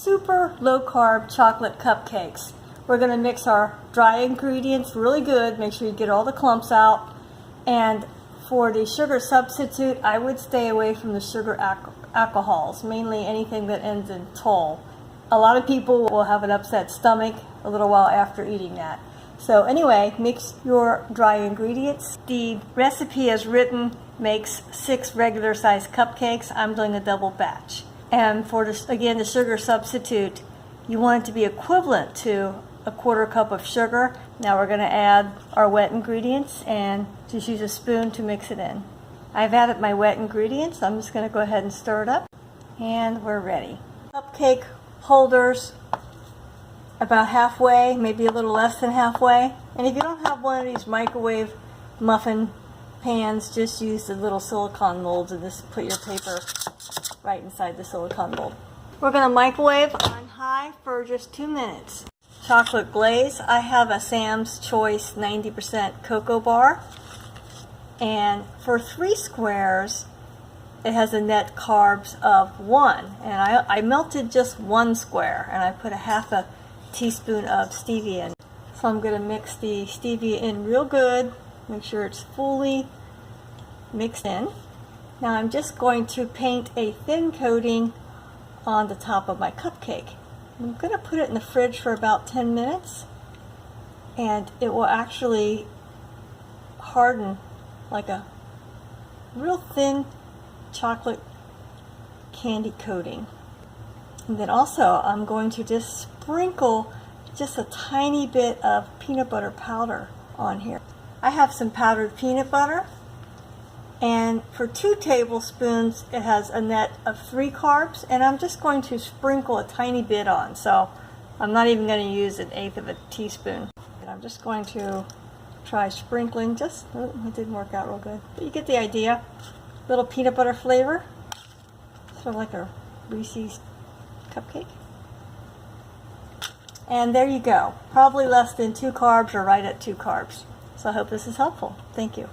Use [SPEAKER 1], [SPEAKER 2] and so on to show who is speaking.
[SPEAKER 1] super low carb chocolate cupcakes. We're going to mix our dry ingredients really good. Make sure you get all the clumps out. And for the sugar substitute, I would stay away from the sugar alcohols, mainly anything that ends in tol. A lot of people will have an upset stomach a little while after eating that. So anyway, mix your dry ingredients. The recipe as written makes 6 regular sized cupcakes. I'm doing a double batch. And for this, again, the sugar substitute, you want it to be equivalent to a 1/4 cup of sugar. Now we're going to add our wet ingredients and just use a spoon to mix it in. I've added my wet ingredients, so I'm just going to go ahead and stir it up. And we're ready. Cupcake holders about halfway, maybe a little less than halfway. And if you don't have one of these microwave muffin pans, just use the little silicone molds and just put your paper right inside the silicone mold. We're going to microwave on high for just 2 minutes. Chocolate glaze. I have a Sam's Choice 90% cocoa bar. And for 3 squares, it has a net carbs of 1. And I melted just 1 square and I put a 1/2 teaspoon of stevia in. So I'm going to mix the stevia in real good. Make sure it's fully mixed in. Now I'm just going to paint a thin coating on the top of my cupcake. I'm going to put it in the fridge for about 10 minutes and it will actually harden like a real thin chocolate candy coating. And then also I'm going to just sprinkle just a tiny bit of peanut butter powder on here. I have some powdered peanut butter, and for 2 tablespoons it has a net of 3 carbs, and I'm just going to sprinkle a tiny bit on, so I'm not even going to use 1/8 of a teaspoon. And I'm just going to try sprinkling, it didn't work out real good, but you get the idea. Little peanut butter flavor, sort of like a Reese's cupcake. And there you go, probably less than 2 carbs or right at 2 carbs. So I hope this is helpful. Thank you.